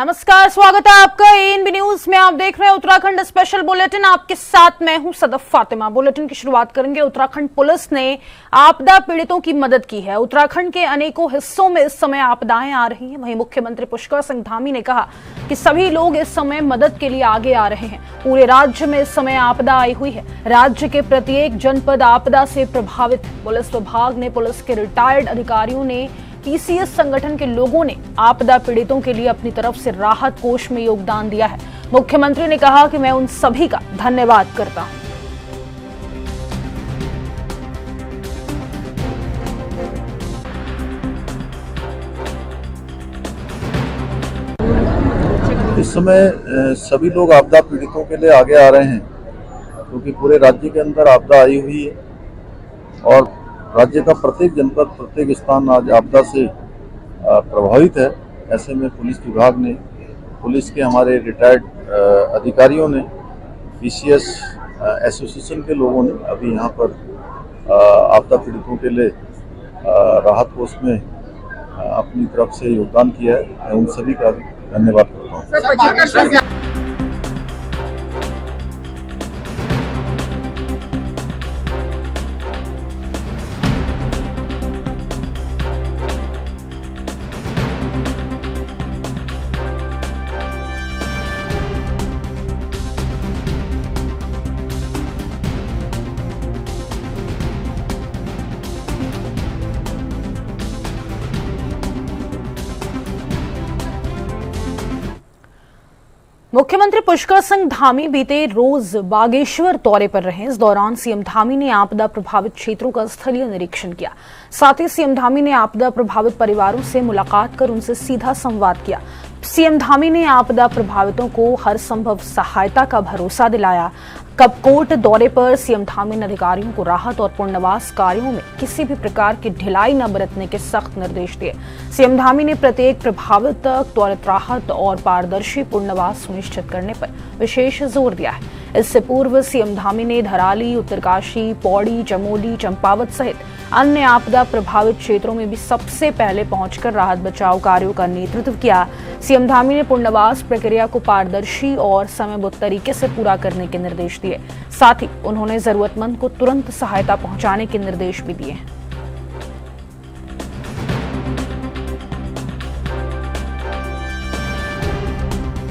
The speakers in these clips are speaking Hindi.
नमस्कार, स्वागत है आपका एएनबी न्यूज में। आप देख रहे हैं उत्तराखंड स्पेशल बुलेटिन। आपके साथ मैं हूं सदफ फातिमा। बुलेटिन की शुरुआत करेंगे। उत्तराखंड पुलिस ने आपदा पीड़ितों की मदद की है। उत्तराखंड के अनेकों हिस्सों में इस समय आपदाएं आ रही हैं। वहीं मुख्यमंत्री पुष्कर सिंह धामी ने कहा कि सभी लोग इस समय मदद के लिए आगे आ रहे हैं। पूरे राज्य में इस समय आपदा आई हुई है। राज्य के प्रत्येक जनपद आपदा से प्रभावित है। पुलिस विभाग ने, पुलिस के रिटायर्ड अधिकारियों ने, पीसीएस संगठन के लोगों ने आपदा पीड़ितों के लिए अपनी तरफ से राहत कोष में योगदान दिया है। मुख्यमंत्री ने कहा कि मैं उन सभी का धन्यवाद करता हूं। इस समय सभी लोग आपदा पीड़ितों के लिए आगे आ रहे हैं, क्योंकि पूरे राज्य के अंदर आपदा आई हुई है और राज्य का प्रत्येक जनपद, प्रत्येक स्थान आज आपदा से प्रभावित है। ऐसे में पुलिस विभाग ने, पुलिस के हमारे रिटायर्ड अधिकारियों ने, पीसीएस एसोसिएशन के लोगों ने अभी यहाँ पर आपदा पीड़ितों के लिए राहत कोष में अपनी तरफ से योगदान किया है। मैं उन सभी का धन्यवाद करता हूँ। मुख्यमंत्री पुष्कर सिंह धामी बीते रोज बागेश्वर दौरे पर रहे। इस दौरान सीएम धामी ने आपदा प्रभावित क्षेत्रों का स्थलीय निरीक्षण किया। साथ ही सीएम धामी ने आपदा प्रभावित परिवारों से मुलाकात कर उनसे सीधा संवाद किया। सीएम धामी ने आपदा प्रभावितों को हर संभव सहायता का भरोसा दिलाया। कपकोट दौरे पर सीएम धामी ने अधिकारियों को राहत और पुनर्वास कार्यों में किसी भी प्रकार की ढिलाई न बरतने के सख्त निर्देश दिए। सीएम धामी ने प्रत्येक प्रभावित तक त्वरित राहत और पारदर्शी पुनर्वास सुनिश्चित करने पर विशेष जोर दिया है। इससे पूर्व सीएम धामी ने धराली, उत्तरकाशी, पौड़ी, चमोली, चंपावत सहित अन्य आपदा प्रभावित क्षेत्रों में भी सबसे पहले पहुंचकर राहत बचाव कार्यों का नेतृत्व किया। सीएम धामी ने पुनर्वास प्रक्रिया को पारदर्शी और समयबद्ध तरीके से पूरा करने के निर्देश दिए। साथ ही उन्होंने जरूरतमंद को तुरंत सहायता पहुंचाने के निर्देश भी दिए।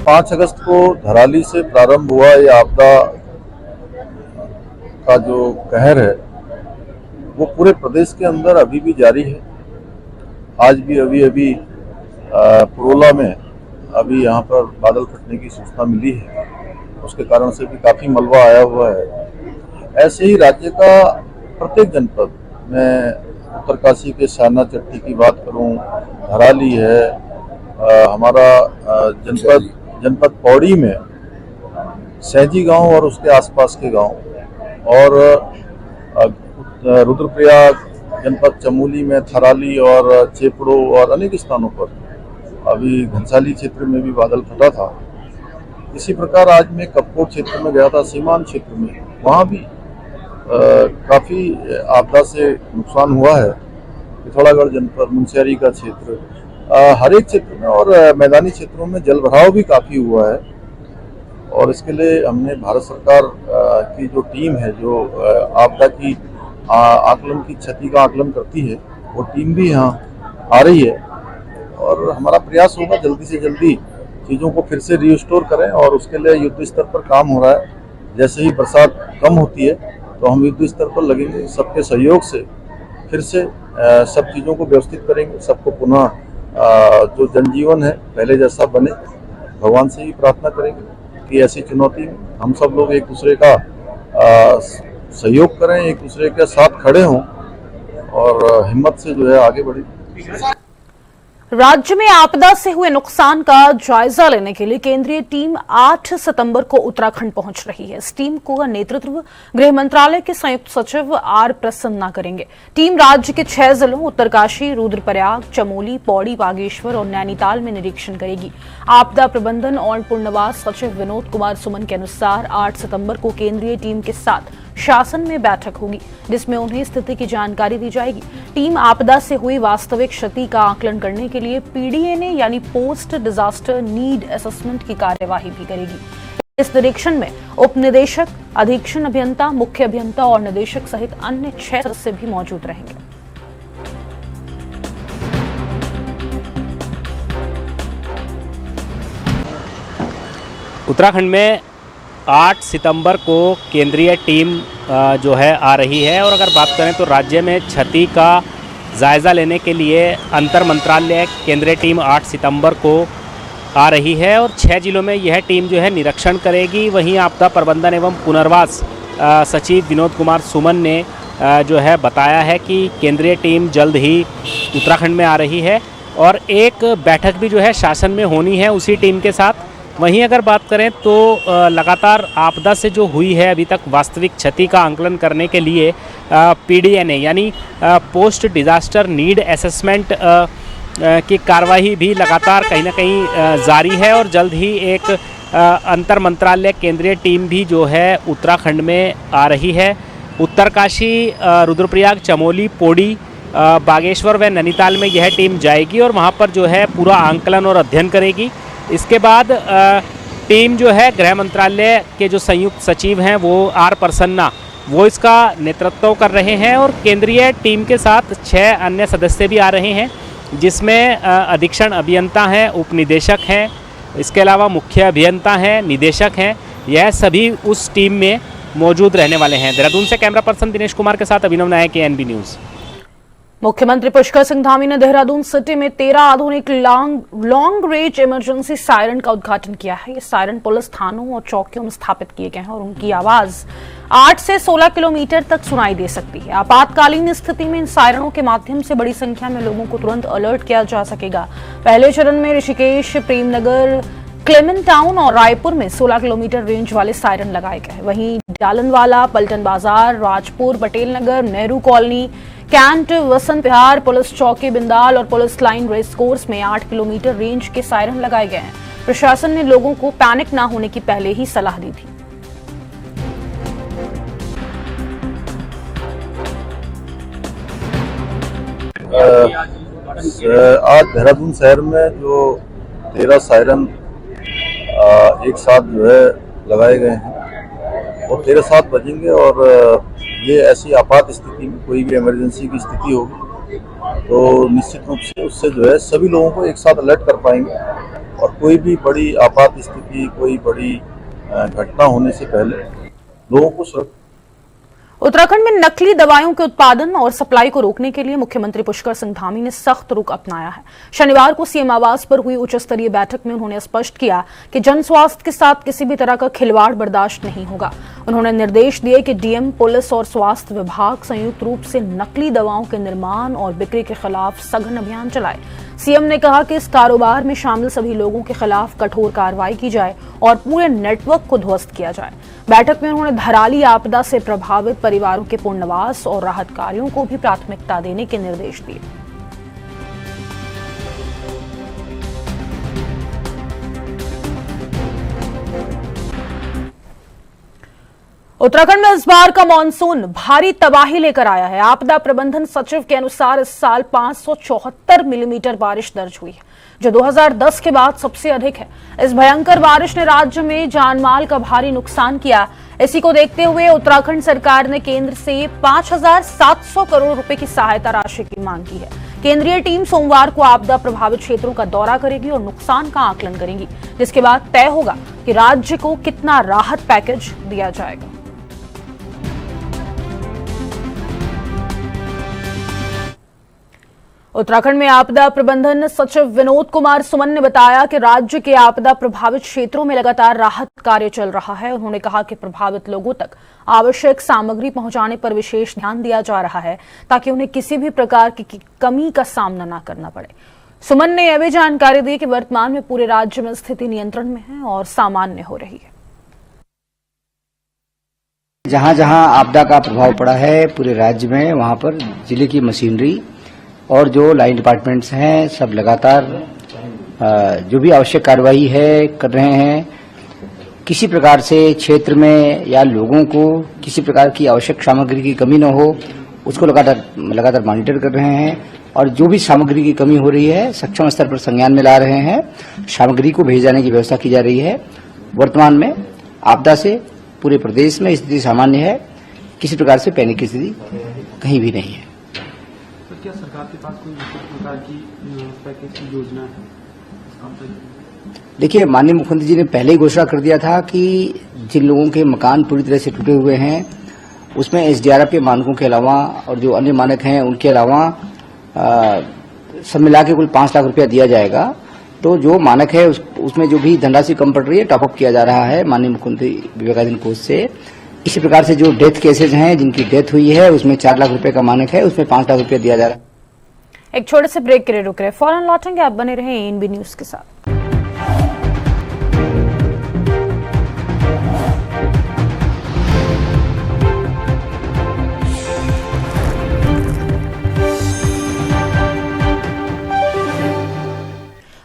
5 अगस्त को धराली से प्रारंभ हुआ ये आपदा का जो कहर है वो पूरे प्रदेश के अंदर अभी भी जारी है। आज भी अभी पुरोला में अभी यहाँ पर बादल फटने की सूचना मिली है, उसके कारण से भी काफ़ी मलबा आया हुआ है। ऐसे ही राज्य का प्रत्येक जनपद में, उत्तरकाशी के शाना चट्टी की बात करूँ, धराली है, हमारा जनपद पौड़ी में सैजी गांव और उसके आसपास के गांव, और रुद्रप्रयाग जनपद चमोली में थराली और चेपड़ो और अनेक स्थानों पर अभी घनसाली क्षेत्र में भी बादल फटा था। इसी प्रकार आज मैं कपकोट क्षेत्र में गया था, सीमांत क्षेत्र में, वहाँ भी काफ़ी आपदा से नुकसान हुआ है। पिथौरागढ़ जनपद, मुनस्यारी का क्षेत्र, हर एक क्षेत्र में और मैदानी क्षेत्रों में जलभराव भी काफ़ी हुआ है। और इसके लिए हमने भारत सरकार की जो टीम है, जो आपदा की आकलन की क्षति का आकलन करती है, वो टीम भी यहाँ आ रही है। और हमारा प्रयास होगा जल्दी से जल्दी चीज़ों को फिर से रीस्टोर करें, और उसके लिए युद्ध स्तर पर काम हो रहा है। जैसे ही बरसात कम होती है तो हम युद्ध स्तर पर लगेंगे, सबके सहयोग से फिर से सब चीज़ों को व्यवस्थित करेंगे। सबको पुनः जो जनजीवन है पहले जैसा बने, भगवान से ही प्रार्थना करेंगे कि ऐसी चुनौती में हम सब लोग एक दूसरे का सहयोग करें, एक दूसरे के साथ खड़े हों और हिम्मत से जो है आगे बढ़ें। राज्य में आपदा से हुए नुकसान का जायजा लेने के लिए केंद्रीय टीम 8 सितंबर को उत्तराखंड पहुंच रही है। इस टीम का नेतृत्व गृह मंत्रालय के संयुक्त सचिव आर प्रसन्ना करेंगे। टीम राज्य के 6 जिलों उत्तरकाशी, रुद्रप्रयाग, चमोली, पौड़ी, बागेश्वर और नैनीताल में निरीक्षण करेगी। आपदा प्रबंधन और पुनर्वास सचिव विनोद कुमार सुमन के अनुसार 8 सितंबर को केंद्रीय टीम के साथ शासन में बैठक होगी, जिसमें उन्हें स्थिति की जानकारी दी जाएगी। टीम आपदा से हुई वास्तविक क्षति का आकलन करने के लिए PDNA यानी पोस्ट डिजास्टर नीड असेसमेंट की कार्यवाही भी करेगी। इस निरीक्षण में उप निदेशक, अधीक्षण अभियंता, मुख्य अभियंता और निदेशक सहित अन्य 6 सदस्य भी मौजूद रहेंगे। उत्तराखंड में 8 सितंबर को केंद्रीय टीम जो है आ रही है, और अगर बात करें तो राज्य में क्षति का जायज़ा लेने के लिए अंतर मंत्रालय केंद्रीय टीम 8 सितंबर को आ रही है और 6 जिलों में यह टीम जो है निरीक्षण करेगी। वहीं आपदा प्रबंधन एवं पुनर्वास सचिव विनोद कुमार सुमन ने जो है बताया है कि केंद्रीय टीम जल्द ही उत्तराखंड में आ रही है और एक बैठक भी जो है शासन में होनी है उसी टीम के साथ। वहीं अगर बात करें तो लगातार आपदा से जो हुई है अभी तक वास्तविक क्षति का आंकलन करने के लिए PDNA यानी पोस्ट डिजास्टर नीड असेसमेंट की कार्रवाई भी लगातार कहीं ना कहीं जारी है और जल्द ही एक अंतर मंत्रालय केंद्रीय टीम भी जो है उत्तराखंड में आ रही है। उत्तरकाशी, रुद्रप्रयाग, चमोली, पौड़ी, बागेश्वर व नैनीताल में यह टीम जाएगी और वहां पर जो है पूरा आंकलन और अध्ययन करेगी। इसके बाद टीम जो है गृह मंत्रालय के जो संयुक्त सचिव हैं वो R प्रसन्ना वो इसका नेतृत्व कर रहे हैं और केंद्रीय टीम के साथ 6 अन्य सदस्य भी आ रहे हैं, जिसमें अधीक्षण अभियंता हैं, उप निदेशक हैं, इसके अलावा मुख्य अभियंता हैं, निदेशक हैं। यह सभी उस टीम में मौजूद रहने वाले हैं। देहरादून से कैमरा पर्सन दिनेश कुमार के साथ अभिनव नायक, ANB न्यूज़। मुख्यमंत्री पुष्कर सिंह धामी ने देहरादून सिटी में 13 आधुनिक लॉन्ग रेंज इमरजेंसी सायरन का उद्घाटन किया है। ये सायरन पुलिस थानों और चौकियों में स्थापित किए गए हैं और उनकी आवाज 8 से 16 किलोमीटर तक सुनाई दे सकती है। आपातकालीन स्थिति में इन सायरनों के माध्यम से बड़ी संख्या में लोगों को तुरंत अलर्ट किया जा सकेगा। पहले चरण में ऋषिकेश, प्रेमनगर, क्लेमेंट टाउन और रायपुर में 16 किलोमीटर रेंज वाले सायरन लगाए गए। वहीं डालनवाला, पलटन बाजार, Rajpur, Patel Nagar, Nehru colony, cantt, Vasant Vihar, police चौकी बिंदाल और पुलिस लाइन रेस कोर्स में 8 किलोमीटर रेंज के सायरन लगाए गए हैं। प्रशासन ने लोगों को पैनिक न होने की पहले ही सलाह दी थी। आज देहरादून शहर में जो 13 सायरन एक साथ जो है लगाए गए हैं और 13:07 बजेंगे और ये ऐसी आपात स्थिति में कोई भी इमरजेंसी की स्थिति होगी तो निश्चित रूप से उससे जो है सभी लोगों को एक साथ अलर्ट कर पाएंगे और कोई भी बड़ी आपात स्थिति, कोई बड़ी घटना होने से पहले लोगों को सुरक्षित। उत्तराखंड में नकली दवाइयों के उत्पादन और सप्लाई को रोकने के लिए मुख्यमंत्री पुष्कर सिंह धामी ने सख्त रुख अपनाया है। शनिवार को सीएम आवास पर हुई उच्च स्तरीय बैठक में उन्होंने स्पष्ट किया कि जन स्वास्थ्य के साथ किसी भी तरह का खिलवाड़ बर्दाश्त नहीं होगा। उन्होंने निर्देश दिए कि डीएम, पुलिस और स्वास्थ्य विभाग संयुक्त रूप से नकली दवाओं के निर्माण और बिक्री के खिलाफ सघन अभियान चलाए। सीएम ने कहा कि इस कारोबार में शामिल सभी लोगों के खिलाफ कठोर कार्रवाई की जाए और पूरे नेटवर्क को ध्वस्त किया जाए। बैठक में उन्होंने धराली आपदा से प्रभावित परिवारों के पुनर्वास और राहत कार्यों को भी प्राथमिकता देने के निर्देश दिए। उत्तराखंड में इस बार का मानसून भारी तबाही लेकर आया है। आपदा प्रबंधन सचिव के अनुसार इस साल 574 मिलीमीटर बारिश दर्ज हुई है, जो 2010 के बाद सबसे अधिक है। इस भयंकर बारिश ने राज्य में जानमाल का भारी नुकसान किया। इसी को देखते हुए उत्तराखंड सरकार ने केंद्र से 5,700 करोड़ रुपए की सहायता राशि की मांग की है। केंद्रीय टीम सोमवार को आपदा प्रभावित क्षेत्रों का दौरा करेगी और नुकसान का आकलन करेगी, जिसके बाद तय होगा कि राज्य को कितना राहत पैकेज दिया जाएगा। उत्तराखंड में आपदा प्रबंधन सचिव विनोद कुमार सुमन ने बताया कि राज्य के आपदा प्रभावित क्षेत्रों में लगातार राहत कार्य चल रहा है। उन्होंने कहा कि प्रभावित लोगों तक आवश्यक सामग्री पहुंचाने पर विशेष ध्यान दिया जा रहा है ताकि उन्हें किसी भी प्रकार की कमी का सामना न करना पड़े। सुमन ने यह भी जानकारी दी कि वर्तमान में पूरे राज्य में स्थिति नियंत्रण में है और सामान्य हो रही है। जहां जहां आपदा का प्रभाव पड़ा है पूरे राज्य में, वहां पर जिले की मशीनरी और जो लाइन डिपार्टमेंट्स हैं सब लगातार जो भी आवश्यक कार्रवाई है कर रहे हैं। किसी प्रकार से क्षेत्र में या लोगों को किसी प्रकार की आवश्यक सामग्री की कमी न हो, उसको लगातार मॉनिटर कर रहे हैं और जो भी सामग्री की कमी हो रही है सक्षम स्तर पर संज्ञान में ला रहे हैं। सामग्री को भेज जाने की व्यवस्था की जा रही है। वर्तमान में आपदा से पूरे प्रदेश में स्थिति सामान्य है, किसी प्रकार से पैनिक की स्थिति कहीं भी नहीं है। तो क्या सरकार के पास कोई विशेष प्रकार की पैकेज की योजना है? देखिए, माननीय मुख्यमंत्री जी ने पहले ही घोषणा कर दिया था कि जिन लोगों के मकान पूरी तरह से टूटे हुए हैं उसमें एसडीआरएफ के मानकों के अलावा और जो अन्य मानक हैं उनके अलावा सब मिला के कुल 5 लाख रुपया दिया जाएगा। तो जो मानक है उसमें जो भी धनराशि कम पड़ रही है टॉपअप किया जा रहा है माननीय मुख्यमंत्री विवेकाधीन कोष से। इसी प्रकार से जो डेथ केसेज हैं जिनकी डेथ हुई है उसमें 4 लाख रुपए का मानक है, उसमें 5 लाख रुपया दिया जा रहा है। एक छोटे से ब्रेक के लिए रुक रहे, फौरन लौटेंगे। आप बने रहें एएनबी न्यूज के साथ।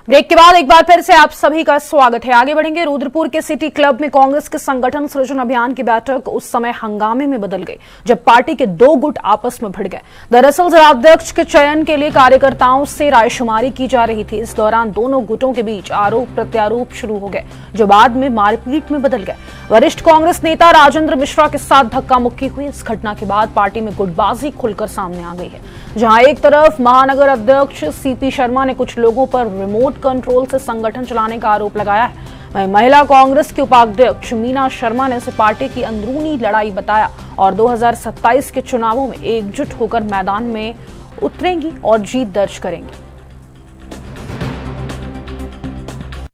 ब्रेक के बाद एक बार फिर से आप सभी का स्वागत है। आगे बढ़ेंगे। रुद्रपुर के सिटी क्लब में कांग्रेस के संगठन सृजन अभियान की बैठक उस समय हंगामे में बदल गई जब पार्टी के 2 गुट आपस में भिड़ गए। दरअसल जिलाध्यक्ष के चयन के लिए कार्यकर्ताओं से रायशुमारी की जा रही थी। इस दौरान दोनों गुटों के बीच आरोप प्रत्यारोप शुरू हो गए जो बाद में मारपीट में बदल गए। वरिष्ठ कांग्रेस नेता राजेंद्र मिश्रा के साथ धक्का मुक्की हुई। इस घटना के बाद पार्टी में गुटबाजी खुलकर सामने आ गई है, जहां एक तरफ महानगर अध्यक्ष सीपी शर्मा ने कुछ लोगों पर रिमोट कंट्रोल से संगठन चलाने का आरोप लगाया है, वहीं महिला कांग्रेस की उपाध्यक्ष मीना शर्मा ने इसे पार्टी की अंदरूनी लड़ाई बताया और 2027 के चुनावों में एकजुट होकर मैदान में उतरेंगी और जीत दर्ज करेंगी।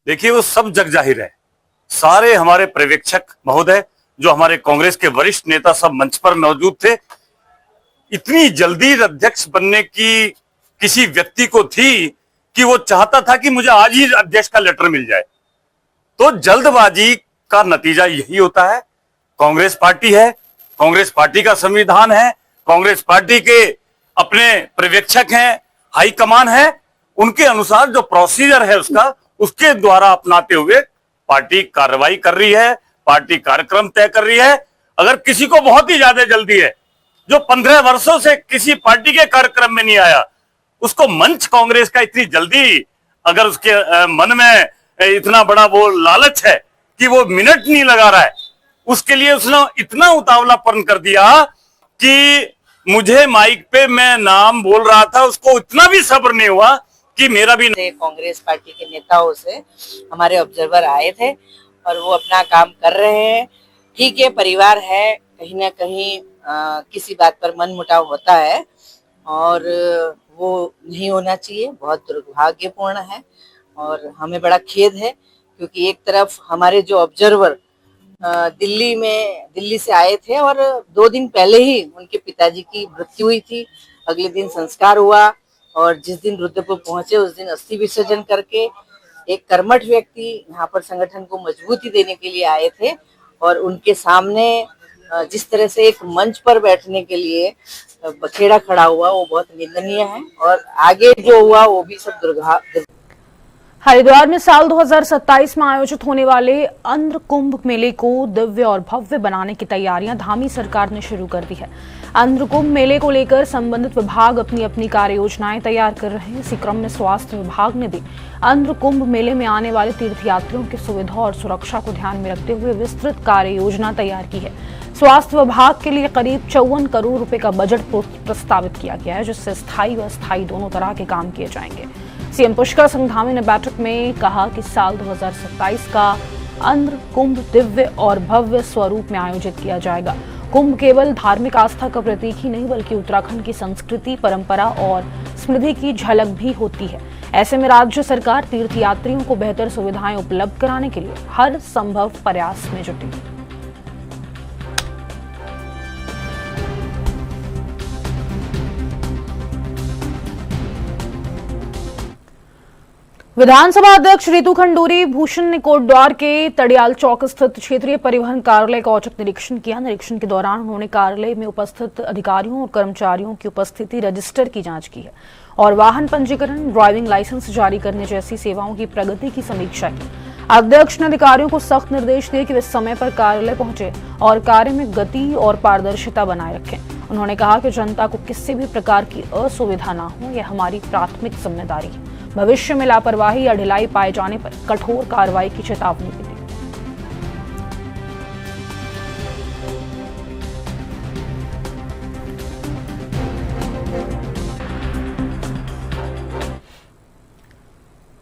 देखिए, वो सब जग जाहिर है। सारे हमारे पर्यवेक्षक महोदय, जो हमारे कांग्रेस के वरिष्ठ नेता, सब मंच पर मौजूद थे। इतनी जल्दी अध्यक्ष बनने की किसी व्यक्ति को थी कि वो चाहता था कि मुझे आज ही अध्यक्ष का लेटर मिल जाए। तो जल्दबाजी का नतीजा यही होता है। कांग्रेस पार्टी है, कांग्रेस पार्टी का संविधान है, कांग्रेस पार्टी के अपने पर्यवेक्षक हैं, हाईकमान है, उनके अनुसार जो प्रोसीजर है उसके द्वारा अपनाते हुए पार्टी कार्रवाई कर रही है, पार्टी कार्यक्रम तय कर रही है। अगर किसी को बहुत ही ज्यादा जल्दी है, जो 15 वर्षों से किसी पार्टी के कार्यक्रम में नहीं आया, उसको मंच कांग्रेस का इतनी जल्दी, अगर उसके मन में इतना बड़ा वो लालच है कि वो मिनट नहीं लगा रहा है, उसके लिए उसने इतना उतावलापन कर दिया कि मुझे माइक पे मैं नाम बोल रहा था, उसको इतना भी सब्र नहीं हुआ कि मेरा भी। कांग्रेस पार्टी के नेताओं से हमारे ऑब्जर्वर आए थे और वो अपना काम कर रहे हैं। ठीक है, परिवार है, कहीं ना कहीं किसी बात पर मनमुटाव होता है और वो नहीं होना चाहिए, बहुत दुर्भाग्यपूर्ण है और हमें बड़ा खेद है क्योंकि एक तरफ हमारे जो ऑब्जर्वर दिल्ली से आए थे और 2 दिन पहले ही उनके पिताजी की मृत्यु हुई थी। अगले दिन संस्कार हुआ और जिस दिन रुद्रपुर पहुंचे उस दिन अस्थि विसर्जन करके एक कर्मठ व्यक्ति यहाँ पर संगठन को मजबूती देने के लिए आए थे और उनके सामने जिस तरह से एक मंच पर बैठने के लिए बखेड़ा खड़ा हुआ, वो बहुत निंदनीय है और आगे जो हुआ वो भी सब हरिद्वार में साल 2027 में आयोजित होने वाले अंध्र कुंभ मेले को दिव्य और भव्य बनाने की तैयारियां धामी सरकार ने शुरू कर दी है। अंध्र कुंभ मेले को लेकर संबंधित विभाग अपनी अपनी कार्य योजनाएं तैयार कर रहे हैं। इसी क्रम में स्वास्थ्य विभाग ने भी अंध्र कुंभ मेले में आने वाले तीर्थयात्रियों की सुविधा और सुरक्षा को ध्यान में रखते हुए विस्तृत कार्य योजना तैयार की है। स्वास्थ्य विभाग के लिए करीब 54 करोड़ रुपए का बजट प्रस्तावित किया गया है, जिससे स्थायी व अस्थायी दोनों तरह के काम किए जाएंगे। सीएम पुष्कर सिंह धामी ने बैठक में कहा कि साल 2027 का अंध्र कुंभ दिव्य और भव्य स्वरूप में आयोजित किया जाएगा। कुंभ केवल धार्मिक आस्था का प्रतीक ही नहीं बल्कि उत्तराखंड की संस्कृति, परंपरा और समृद्धि की झलक भी होती है। ऐसे में राज्य सरकार तीर्थयात्रियों को बेहतर सुविधाएं उपलब्ध कराने के लिए हर संभव प्रयास में जुटी है। विधानसभा अध्यक्ष रितु खंडूरी भूषण ने कोटद्वार के तड़ियाल चौक स्थित क्षेत्रीय परिवहन कार्यालय का औचक निरीक्षण किया। निरीक्षण के दौरान उन्होंने कार्यालय में उपस्थित अधिकारियों और कर्मचारियों की उपस्थिति, रजिस्टर की जांच की है और वाहन पंजीकरण, ड्राइविंग लाइसेंस जारी करने जैसी सेवाओं की प्रगति की समीक्षा की। अध्यक्ष ने अधिकारियों को सख्त निर्देश दिए कि वे समय पर कार्यालय पहुंचे और कार्य में गति और पारदर्शिता बनाए रखें। उन्होंने कहा कि जनता को किसी भी प्रकार की असुविधा न हो, यह हमारी प्राथमिक जिम्मेदारी है। भविष्य में लापरवाही या ढिलाई पाए जाने पर कठोर कार्रवाई की चेतावनी भी दी।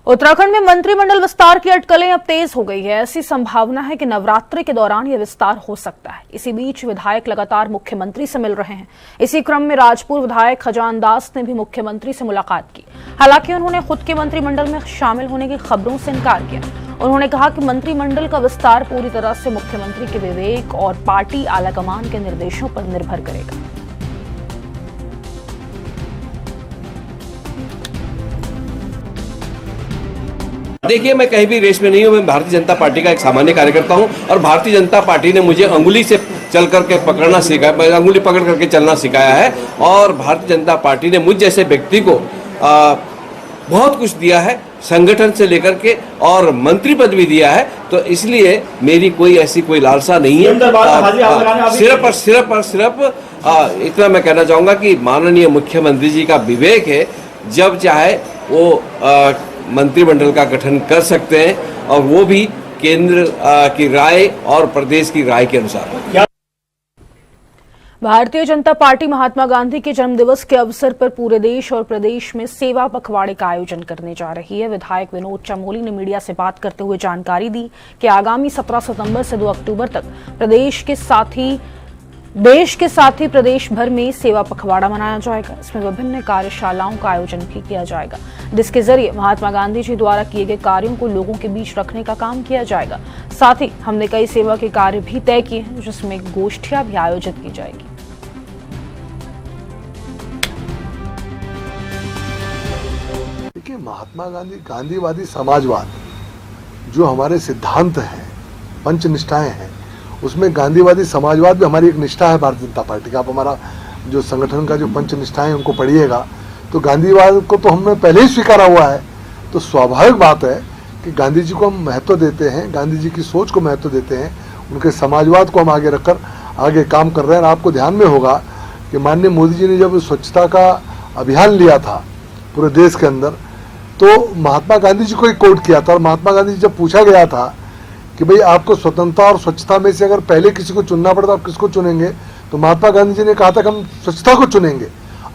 उत्तराखंड में मंत्रिमंडल विस्तार की अटकलें अब तेज हो गई है। ऐसी संभावना है कि नवरात्रि के दौरान यह विस्तार हो सकता है। इसी बीच विधायक लगातार मुख्यमंत्री से मिल रहे हैं। इसी क्रम में राजपुर विधायक खजान दास ने भी मुख्यमंत्री से मुलाकात की। हालांकि उन्होंने खुद के मंत्रिमंडल में शामिल होने की खबरों से इनकार किया। उन्होंने कहा कि मंत्रिमंडल का विस्तार पूरी तरह से मुख्यमंत्री के विवेक और पार्टी आलाकमान के निर्देशों पर निर्भर करेगा। देखिए, मैं कहीं भी रेस में नहीं हूँ। मैं भारतीय जनता पार्टी का एक सामान्य कार्यकर्ता हूँ और भारतीय जनता पार्टी ने मुझे अंगुली से चल करके पकड़ना सिखाया, अंगुली पकड़ करके चलना सिखाया है। और भारतीय जनता पार्टी ने मुझ जैसे व्यक्ति को बहुत कुछ दिया है, संगठन से लेकर के, और मंत्री पद भी दिया है। तो इसलिए मेरी कोई ऐसी कोई लालसा नहीं है। सिर्फ इतना मैं कहना चाहूँगा कि माननीय मुख्यमंत्री जी का विवेक है। जब चाहे वो मंत्रिमंडल का गठन कर सकते हैं, और वो भी केंद्र की राय और प्रदेश की राय के अनुसार। भारतीय जनता पार्टी महात्मा गांधी के जन्मदिवस के अवसर पर पूरे देश और प्रदेश में सेवा पखवाड़े का आयोजन करने जा रही है। विधायक विनोद चमोली ने मीडिया से बात करते हुए जानकारी दी कि आगामी 17 सितंबर से 2 अक्टूबर तक देश के साथ ही प्रदेश भर में सेवा पखवाड़ा मनाया जाएगा। इसमें विभिन्न कार्यशालाओं का आयोजन भी किया जाएगा, जिसके जरिए महात्मा गांधी जी द्वारा किए गए कार्यों को लोगों के बीच रखने का काम किया जाएगा। साथ ही हमने कई सेवा के कार्य भी तय किए हैं, जिसमें गोष्ठियां भी आयोजित की जाएगी। देखिए, महात्मा गांधीवादी समाजवाद जो हमारे सिद्धांत हैं, पंच निष्ठाएं हैं, उसमें गांधीवादी समाजवाद भी हमारी एक निष्ठा है भारतीय जनता पार्टी का। आप हमारा जो संगठन का जो पंच निष्ठाएं हैं उनको पढ़िएगा तो गांधीवाद को तो हमने पहले ही स्वीकारा हुआ है। तो स्वाभाविक बात है कि गांधी जी को हम महत्व देते हैं, गांधी जी की सोच को महत्व देते हैं, उनके समाजवाद को हम आगे रखकर आगे काम कर रहे हैं। और आपको ध्यान में होगा कि माननीय मोदी जी ने जब स्वच्छता का अभियान लिया था पूरे देश के अंदर, तो महात्मा गांधी जी को ही कोट किया था। और महात्मा गांधी जी जब पूछा गया था कि भाई आपको स्वतंत्रता और स्वच्छता में से अगर पहले किसी को चुनना पड़े तो आप किसको चुनेंगे, तो महात्मा गांधी जी ने कहा था कि हम स्वच्छता को चुनेंगे,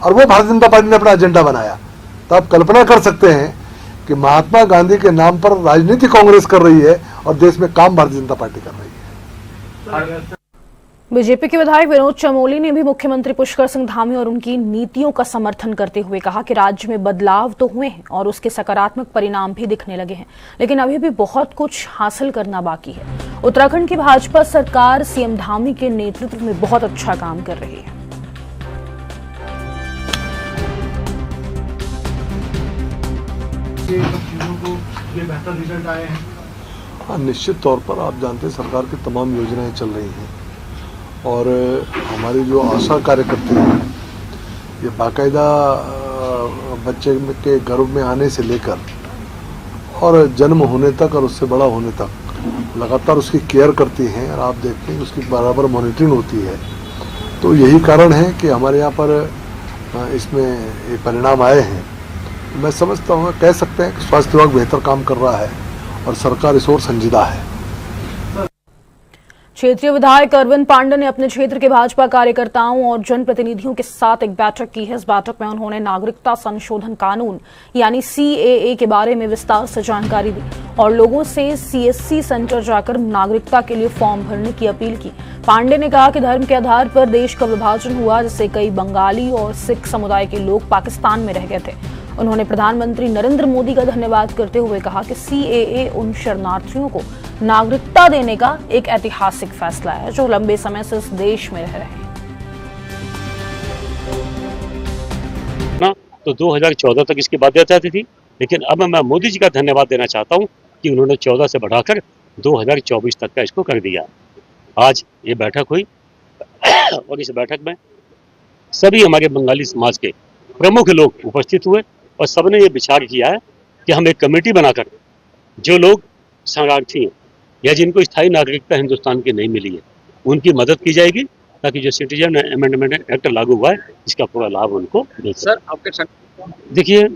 और वो भारतीय जनता पार्टी ने अपना एजेंडा बनाया। तो आप कल्पना कर सकते हैं कि महात्मा गांधी के नाम पर राजनीति कांग्रेस कर रही है और देश में काम भारतीय जनता पार्टी कर रही है। बीजेपी के विधायक विनोद चमोली ने भी मुख्यमंत्री पुष्कर सिंह धामी और उनकी नीतियों का समर्थन करते हुए कहा कि राज्य में बदलाव तो हुए हैं और उसके सकारात्मक परिणाम भी दिखने लगे हैं, लेकिन अभी भी बहुत कुछ हासिल करना बाकी है। उत्तराखंड की भाजपा सरकार सीएम धामी के नेतृत्व में बहुत अच्छा काम कर रही है। बेहतर रिजल्ट आए हैं। हाँ, निश्चित तौर पर आप जानते हैं सरकार की तमाम योजनाएं चल रही हैं, और हमारे जो आशा कार्यकर्ता हैं ये बाकायदा बच्चे के गर्भ में आने से लेकर और जन्म होने तक और उससे बड़ा होने तक लगातार उसकी केयर करती हैं, और आप देखते हैं उसकी बराबर मॉनिटरिंग होती है। तो यही कारण है कि हमारे यहाँ पर इसमें ये परिणाम आए हैं। मैं समझता हूँ, कह सकते हैं कि स्वास्थ्य विभाग बेहतर काम कर रहा है और सरकार इस ओर संजीदा है। क्षेत्रीय विधायक अरविंद पांडे ने अपने क्षेत्र के भाजपा कार्यकर्ताओं और जनप्रतिनिधियों के साथ एक बैठक की है। इस बैठक में उन्होंने नागरिकता संशोधन कानून यानी CAA के बारे में विस्तार से जानकारी दी और लोगों से CSC सेंटर जाकर नागरिकता के लिए फॉर्म भरने की अपील की। पांडे ने कहा कि धर्म के आधार पर देश का विभाजन हुआ, जिससे कई बंगाली और सिख समुदाय के लोग पाकिस्तान में रह गए थे। उन्होंने प्रधानमंत्री नरेंद्र मोदी का धन्यवाद करते हुए कहा कि CAA उन शरणार्थियों को नागरिकता देने का एक ऐतिहासिक फैसला है जो लंबे समय से इस देश में रह रहे हैं। तो 2014 तक इसकी बाध्यता थी, लेकिन अब मैं मोदी जी का धन्यवाद देना चाहता हूं कि उन्होंने 14 से बढ़ाकर 2024 तक का इसको कर दिया। आज ये बैठक हुई और इस बैठक में सभी हमारे बंगाली समाज के प्रमुख लोग उपस्थित हुए और सबने ये विचार किया है कि हम एक कमेटी बनाकर जो लोग शरणार्थी हैं या जिनको स्थायी नागरिकता हिंदुस्तान की नहीं मिली है, उनकी मदद की जाएगी ताकि जो सिटीजन अमेंडमेंट एक्ट लागू हुआ है इसका पूरा लाभ उनको मिल सके। सर आपके देखिए,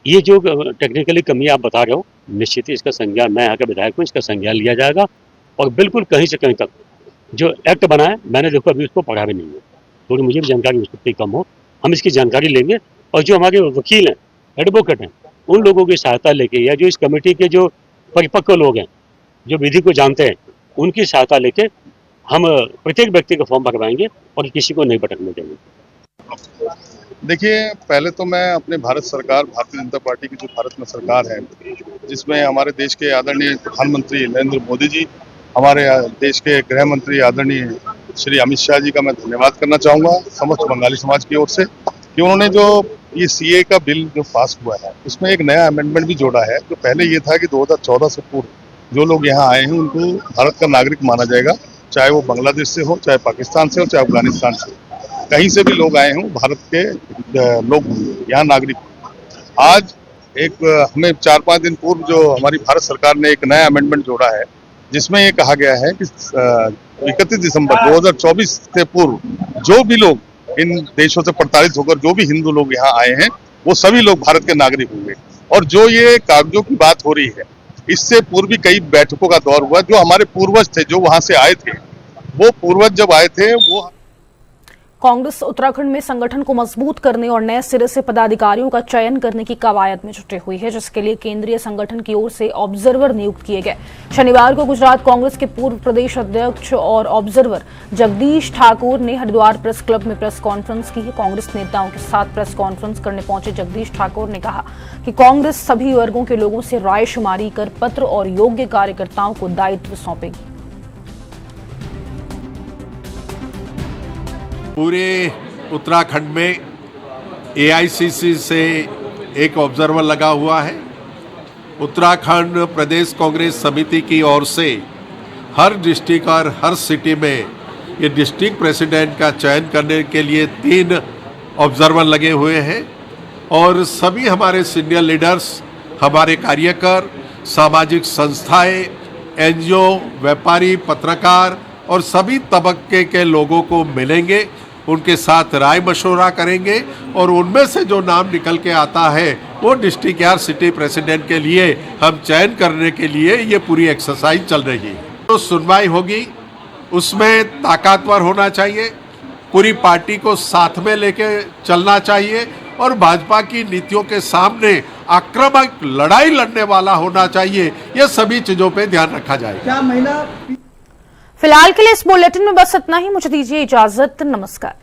ये जो टेक्निकली कमी आप बता रहे हो, निश्चित ही इसका संज्ञान, मैं यहाँ का विधायक हूँ, इसका संज्ञान लिया जाएगा और बिल्कुल कहीं से कहीं तक जो एक्ट बना है, मैंने देखो अभी उसको पढ़ा भी नहीं है, थोड़ी मुझे भी जानकारी हो सकती कम हो, हम इसकी जानकारी लेंगे और जो हमारे वकील हैं, एडवोकेट हैं, उन लोगों की सहायता लेके या जो इस कमेटी के जो परिपक्व लोग हैं, जो विधि को जानते हैं, उनकी सहायता लेके हम प्रत्येक व्यक्ति का फॉर्म भरवाएंगे और किसी को नहीं भटकने देंगे। देखिए, पहले तो मैं अपने भारत सरकार, भारतीय जनता पार्टी की जो भारत में सरकार है, जिसमें हमारे देश के आदरणीय प्रधानमंत्री नरेंद्र मोदी जी, हमारे देश के गृह मंत्री आदरणीय श्री अमित शाह जी का मैं धन्यवाद करना चाहूँगा समस्त बंगाली समाज की ओर से कि उन्होंने जो ये सीए का बिल जो पास हुआ है, उसमें एक नया अमेंडमेंट भी जोड़ा है। जो पहले ये था कि 2014 से पूर्व जो लोग यहाँ आए हैं उनको भारत का नागरिक माना जाएगा, चाहे वो बांग्लादेश से हो, चाहे पाकिस्तान से हो, चाहे अफगानिस्तान से, कहीं से भी लोग आए हों, भारत के लोग यहाँ नागरिक। आज एक हमें 4-5 दिन पूर्व जो हमारी भारत सरकार ने एक नया अमेंडमेंट जोड़ा है, जिसमें ये कहा गया है कि 31 दिसंबर 2024 से पूर्व जो भी लोग इन देशों से प्रताड़ित होकर जो भी हिंदू लोग यहाँ आए हैं, वो सभी लोग भारत के नागरिक होंगे। और जो ये कागजों की बात हो रही है, इससे पूर्व भी कई बैठकों का दौर हुआ। जो हमारे पूर्वज थे, जो वहां से आए थे, वो पूर्वज जब आए थे वो कांग्रेस उत्तराखंड में संगठन को मजबूत करने और नए सिरे से पदाधिकारियों का चयन करने की कवायद में जुटी हुई है, जिसके लिए केंद्रीय संगठन की ओर से ऑब्जर्वर नियुक्त किए गए। शनिवार को गुजरात कांग्रेस के पूर्व प्रदेश अध्यक्ष और ऑब्जर्वर जगदीश ठाकुर ने हरिद्वार प्रेस क्लब में प्रेस कॉन्फ्रेंस की। कांग्रेस नेताओं के साथ प्रेस कॉन्फ्रेंस करने पहुंचे जगदीश ठाकुर ने कहा कि कांग्रेस सभी वर्गों के लोगों से रायशुमारी कर पत्र और योग्य कार्यकर्ताओं को दायित्व सौंपेगी। पूरे उत्तराखंड में एआईसीसी से एक ऑब्जर्वर लगा हुआ है। उत्तराखंड प्रदेश कांग्रेस समिति की ओर से हर डिस्ट्रिक्ट और हर सिटी में ये डिस्ट्रिक्ट प्रेसिडेंट का चयन करने के लिए 3 ऑब्जर्वर लगे हुए हैं और सभी हमारे सीनियर लीडर्स, हमारे कार्यकर, सामाजिक संस्थाएं, एनजीओ, व्यापारी, पत्रकार और सभी तबके के लोगों को मिलेंगे, उनके साथ राय मशवरा करेंगे और उनमें से जो नाम निकल के आता है वो डिस्ट्रिक्ट या सिटी प्रेसिडेंट के लिए हम चयन करने के लिए ये पूरी एक्सरसाइज चल रही है। तो सुनवाई होगी, उसमें ताकतवर होना चाहिए, पूरी पार्टी को साथ में लेके चलना चाहिए और भाजपा की नीतियों के सामने आक्रामक लड़ाई लड़ने वाला होना चाहिए। ये सभी चीजों पे ध्यान रखा जाए। फिलहाल के लिए इस बुलेटिन में बस इतना ही। मुझे दीजिए इजाजत। नमस्कार।